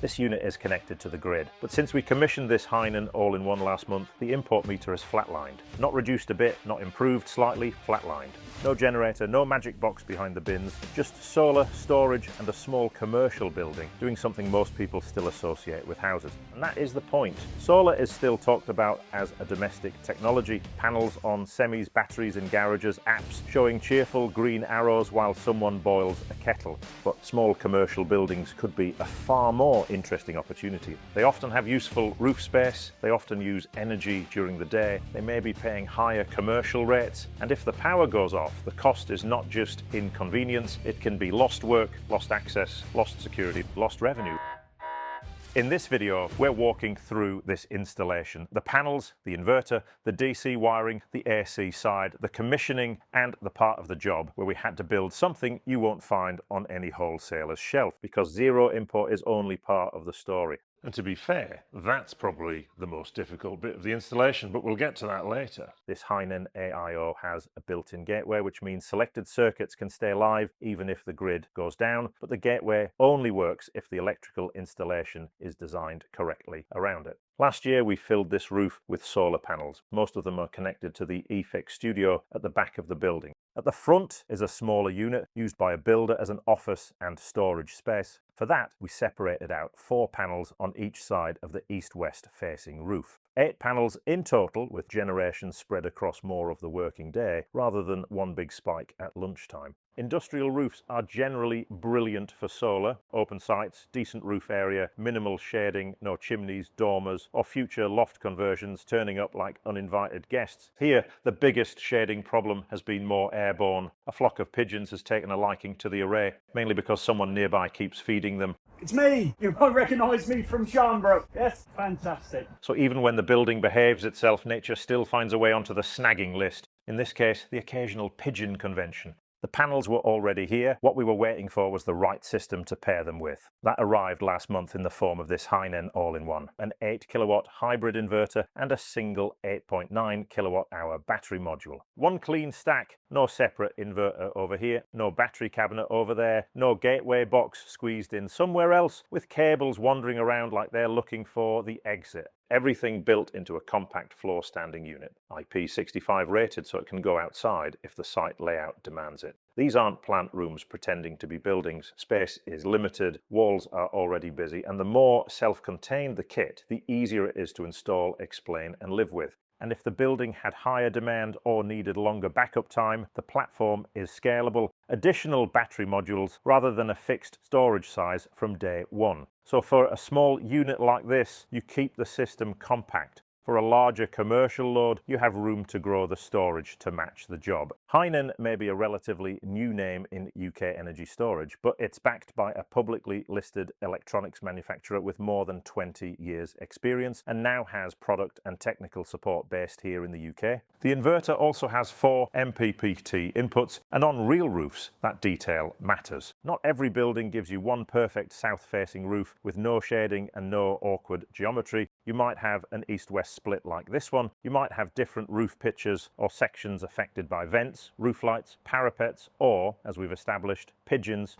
This unit is connected to the grid, but since we commissioned this Hinen all-in-one last month, the import meter has flatlined. Not reduced a bit, not improved slightly, flatlined. No generator, no magic box behind the bins, just solar, storage and a small commercial building doing something most people still associate with houses. And that is the point. Solar is still talked about as a domestic technology. Panels on semis, batteries in garages, apps showing cheerful green arrows while someone boils a kettle. But small commercial buildings could be a far more interesting opportunity. They often have useful roof space, they often use energy during the day, they may be paying higher commercial rates, and if the power goes off, the cost is not just inconvenience, it can be lost work, lost access, lost security, lost revenue. In this video, we're walking through this installation. The panels, the inverter, the DC wiring, the AC side, the commissioning, and the part of the job where we had to build something you won't find on any wholesaler's shelf, because zero import is only part of the story. And to be fair, that's probably the most difficult bit of the installation, but we'll get to that later. This Hinen AIO has a built-in gateway, which means selected circuits can stay live even if the grid goes down, but the gateway only works if the electrical installation is designed correctly around it. Last year, we filled this roof with solar panels. Most of them are connected to the eFix studio at the back of the building. At the front is a smaller unit used by a builder as an office and storage space. For that, we separated out 4 panels on each side of the east-west facing roof. 8 panels in total, with generations spread across more of the working day, rather than one big spike at lunchtime. Industrial roofs are generally brilliant for solar. Open sites, decent roof area, minimal shading, no chimneys, dormers, or future loft conversions turning up like uninvited guests. Here, the biggest shading problem has been more airborne. A flock of pigeons has taken a liking to the array, mainly because someone nearby keeps feeding them. It's me! You won't recognise me from Sharnbrook. Yes, fantastic. So even when the building behaves itself, nature still finds a way onto the snagging list. In this case, the occasional pigeon convention. The panels were already here. What we were waiting for was the right system to pair them with. That arrived last month in the form of this Hinen all-in-one, an 8 kilowatt hybrid inverter and a single 8.9 kilowatt hour battery module. One clean stack, no separate inverter over here, no battery cabinet over there, no gateway box squeezed in somewhere else with cables wandering around like they're looking for the exit. Everything built into a compact floor standing unit, IP65 rated so it can go outside if the site layout demands it. These aren't plant rooms pretending to be buildings. Space is limited, walls are already busy, and the more self-contained the kit, the easier it is to install, explain, and live with. And if the building had higher demand or needed longer backup time, the platform is scalable. Additional battery modules rather than a fixed storage size from day one. So for a small unit like this, you keep the system compact. For a larger commercial load, you have room to grow the storage to match the job. Hinen may be a relatively new name in UK energy storage, but it's backed by a publicly listed electronics manufacturer with more than 20 years experience and now has product and technical support based here in the UK. The inverter also has 4 MPPT inputs, and on real roofs, that detail matters. Not every building gives you one perfect south-facing roof with no shading and no awkward geometry. You might have an east-west split like this one. You might have different roof pitches or sections affected by vents, roof lights, parapets, or, as we've established, pigeons.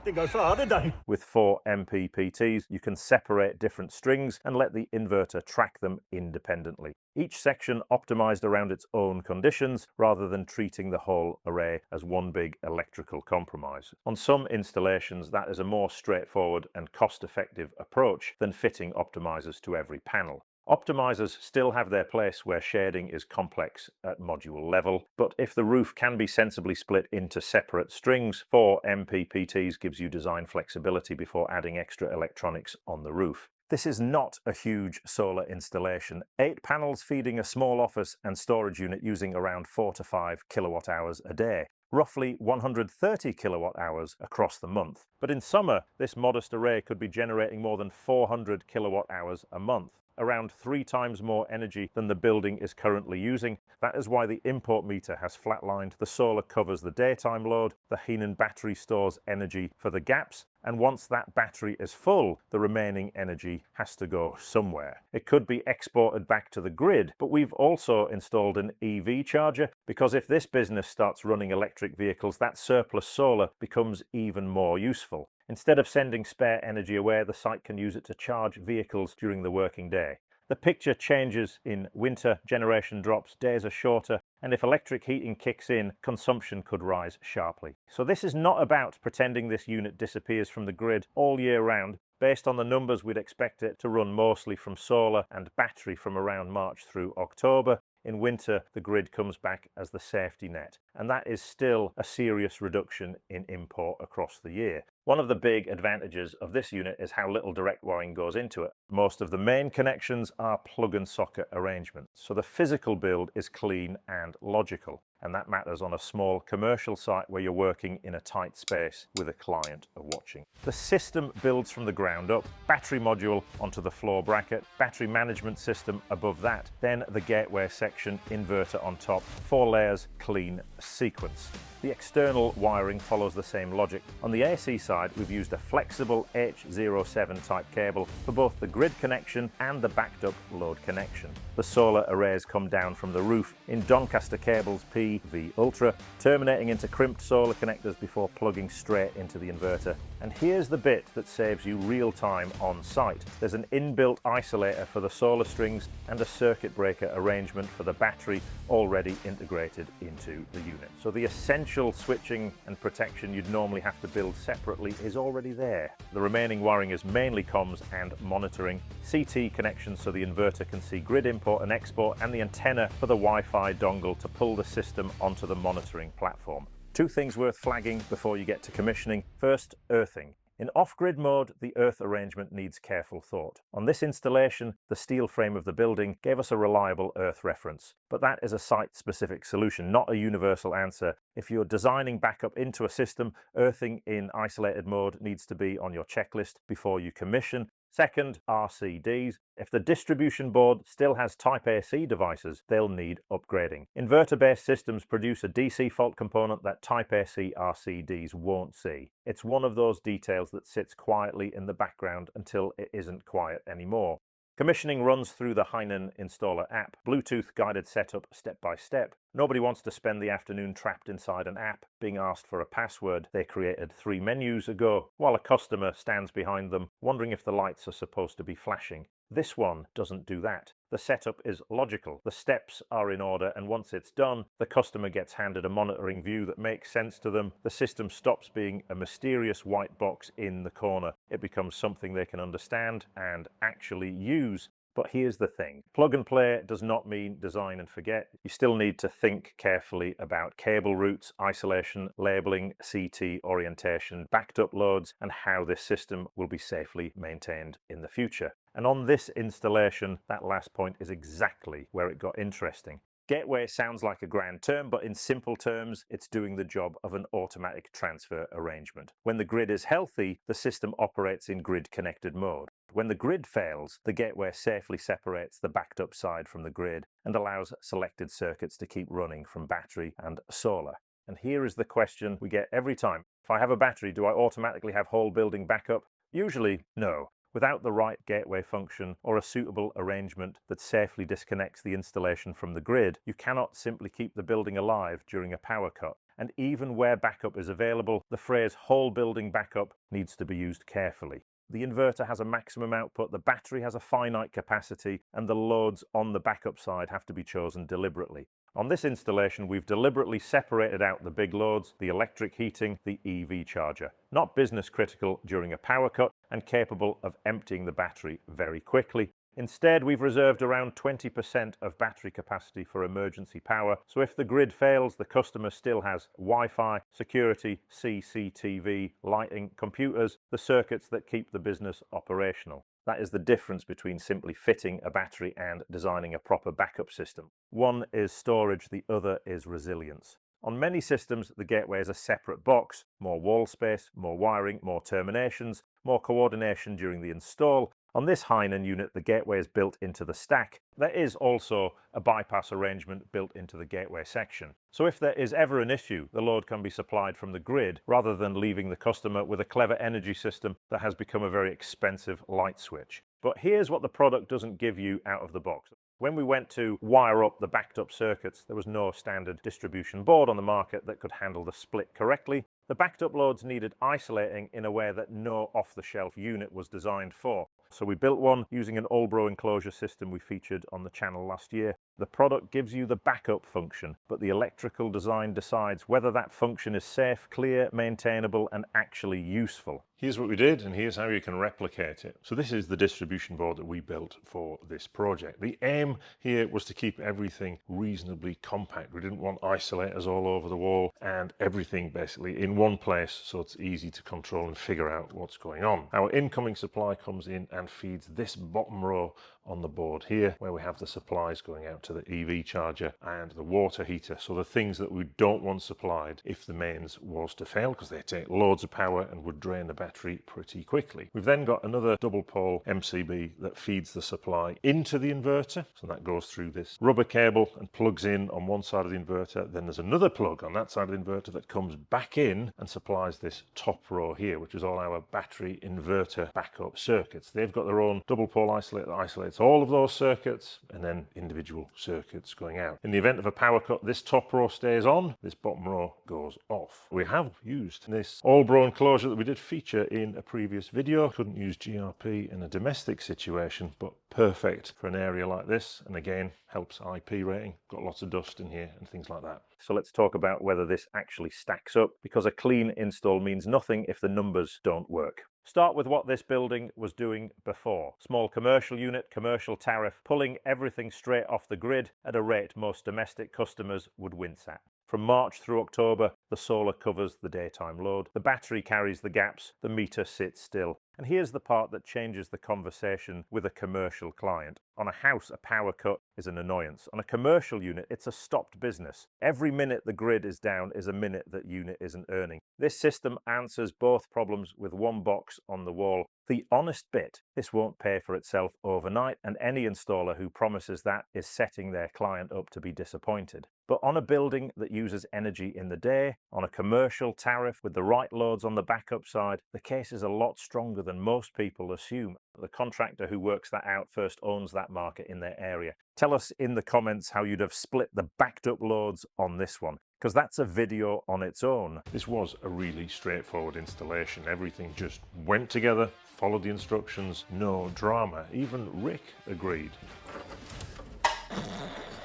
Didn't go far, did they? With 4 MPPTs, you can separate different strings and let the inverter track them independently. Each section optimized around its own conditions rather than treating the whole array as one big electrical compromise. On some installations, that is a more straightforward and cost-effective approach than fitting optimizers to every panel. Optimizers still have their place where shading is complex at module level, but if the roof can be sensibly split into separate strings, 4 MPPTs gives you design flexibility before adding extra electronics on the roof. This is not a huge solar installation. 8 panels feeding a small office and storage unit using around 4 to 5 kilowatt hours a day. Roughly 130 kilowatt hours across the month. But in summer, this modest array could be generating more than 400 kilowatt hours a month. Around 3 times more energy than the building is currently using. That is why the import meter has flatlined. The solar covers the daytime load, the Hinen battery stores energy for the gaps, and once that battery is full, the remaining energy has to go somewhere. It could be exported back to the grid, but we've also installed an EV charger, because if this business starts running electric vehicles, that surplus solar becomes even more useful. Instead of sending spare energy away, the site can use it to charge vehicles during the working day. The picture changes in winter, generation drops, days are shorter, and if electric heating kicks in, consumption could rise sharply. So this is not about pretending this unit disappears from the grid all year round. Based on the numbers, we'd expect it to run mostly from solar and battery from around March through October. In winter, the grid comes back as the safety net, and that is still a serious reduction in import across the year. One of the big advantages of this unit is how little direct wiring goes into it. Most of the main connections are plug and socket arrangements, so the physical build is clean and logical, and that matters on a small commercial site where you're working in a tight space with a client watching. The system builds from the ground up, battery module onto the floor bracket, battery management system above that, then the gateway section, inverter on top, 4 layers, clean sequence. The external wiring follows the same logic. On the AC side, we've used a flexible H07 type cable for both the grid connection and the backed up load connection. The solar arrays come down from the roof in Doncaster cables PV Ultra, terminating into crimped solar connectors before plugging straight into the inverter. And here's the bit that saves you real time on site. There's an inbuilt isolator for the solar strings and a circuit breaker arrangement for the battery already integrated into the unit. So the essential switching and protection you'd normally have to build separately is already there. The remaining wiring is mainly comms and monitoring, CT connections so the inverter can see grid import and export, and the antenna for the Wi-Fi dongle to pull the system onto the monitoring platform. 2 things worth flagging before you get to commissioning. First, earthing. In off-grid mode, the earth arrangement needs careful thought. On this installation, the steel frame of the building gave us a reliable earth reference, but that is a site-specific solution, not a universal answer. If you're designing backup into a system, earthing in isolated mode needs to be on your checklist before you commission. Second, RCDs. If the distribution board still has Type AC devices, they'll need upgrading. Inverter-based systems produce a DC fault component that Type AC RCDs won't see. It's one of those details that sits quietly in the background until it isn't quiet anymore. Commissioning runs through the Hinen installer app, Bluetooth guided setup step by step. Nobody wants to spend the afternoon trapped inside an app, being asked for a password they created 3 menus ago, while a customer stands behind them, wondering if the lights are supposed to be flashing. This one doesn't do that. The setup is logical. The steps are in order, and once it's done, the customer gets handed a monitoring view that makes sense to them. The system stops being a mysterious white box in the corner. It becomes something they can understand and actually use. But here's the thing. Plug and play does not mean design and forget. You still need to think carefully about cable routes, isolation, labeling, CT orientation, backed up loads, and how this system will be safely maintained in the future. And on this installation, that last point is exactly where it got interesting. Gateway sounds like a grand term, but in simple terms, it's doing the job of an automatic transfer arrangement. When the grid is healthy, the system operates in grid-connected mode. When the grid fails, the gateway safely separates the backed up side from the grid and allows selected circuits to keep running from battery and solar. And here is the question we get every time. If I have a battery, do I automatically have whole building backup? Usually, no. Without the right gateway function or a suitable arrangement that safely disconnects the installation from the grid, you cannot simply keep the building alive during a power cut. And even where backup is available, the phrase whole building backup needs to be used carefully. The inverter has a maximum output, the battery has a finite capacity, and the loads on the backup side have to be chosen deliberately. On this installation, we've deliberately separated out the big loads, the electric heating, the EV charger. Not business critical during a power cut and capable of emptying the battery very quickly. Instead, we've reserved around 20% of battery capacity for emergency power, so if the grid fails, the customer still has Wi-Fi, security, CCTV, lighting, computers, the circuits that keep the business operational. That is the difference between simply fitting a battery and designing a proper backup system. One is storage, the other is resilience. On many systems, the gateway is a separate box, more wall space, more wiring, more terminations, more coordination during the install. On this Hinen unit, the gateway is built into the stack. There is also a bypass arrangement built into the gateway section. So if there is ever an issue, the load can be supplied from the grid rather than leaving the customer with a clever energy system that has become a very expensive light switch. But here's what the product doesn't give you out of the box. When we went to wire up the backed up circuits, there was no standard distribution board on the market that could handle the split correctly. The backed up loads needed isolating in a way that no off-the-shelf unit was designed for. So we built one using an Allbro enclosure system we featured on the channel last year. The product gives you the backup function, but the electrical design decides whether that function is safe, clear, maintainable, and actually useful. Here's what we did, and here's how you can replicate it. So this is the distribution board that we built for this project. The aim here was to keep everything reasonably compact. We didn't want isolators all over the wall and everything basically in one place, so it's easy to control and figure out what's going on. Our incoming supply comes in and feeds this bottom row on the board here, where we have the supplies going out to the EV charger and the water heater. So the things that we don't want supplied if the mains was to fail, because they take loads of power and would drain the battery pretty quickly. We've then got another double pole MCB that feeds the supply into the inverter. So that goes through this rubber cable and plugs in on one side of the inverter. Then there's another plug on that side of the inverter that comes back in and supplies this top row here, which is all our battery inverter backup circuits. They've got their own double pole isolator that isolates all of those circuits, and then individual circuits going out. In the event of a power cut, this top row stays on, this bottom row goes off. We have used this Allbro enclosure that we did feature in a previous video. Couldn't use GRP in a domestic situation, but perfect for an area like this, and again helps IP rating. Got lots of dust in here and things like that. So let's talk about whether this actually stacks up, because a clean install means nothing if the numbers don't work. Start with what this building was doing before. Small commercial unit, commercial tariff, pulling everything straight off the grid at a rate most domestic customers would wince at. From March through October, the solar covers the daytime load, the battery carries the gaps, the meter sits still. And here's the part that changes the conversation with a commercial client. On a house, a power cut is an annoyance. On a commercial unit, it's a stopped business. Every minute the grid is down is a minute that unit isn't earning. This system answers both problems with one box on the wall. The honest bit, this won't pay for itself overnight, and any installer who promises that is setting their client up to be disappointed. But on a building that uses energy in the day, on a commercial tariff with the right loads on the backup side, the case is a lot stronger than most people assume. The contractor who works that out first owns that market in their area. Tell us in the comments how you'd have split the backed up loads on this one, because that's a video on its own. This was a really straightforward installation. Everything just went together, followed the instructions, no drama. Even Rick agreed.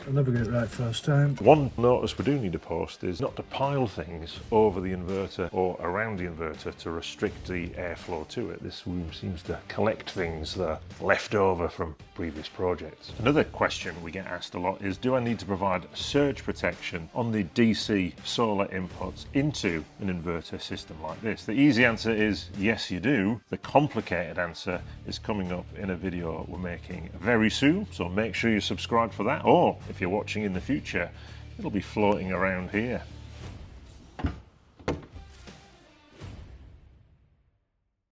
I'll never get it right first time. One notice we do need to post is not to pile things over the inverter or around the inverter to restrict the airflow to it. This room seems to collect things that are left over from previous projects. Another question we get asked a lot is, do I need to provide surge protection on the DC solar inputs into an inverter system like this? The easy answer is yes, you do. The complicated answer is coming up in a video we're making very soon, so make sure you subscribe for that, or if you're watching in the future, it'll be floating around here.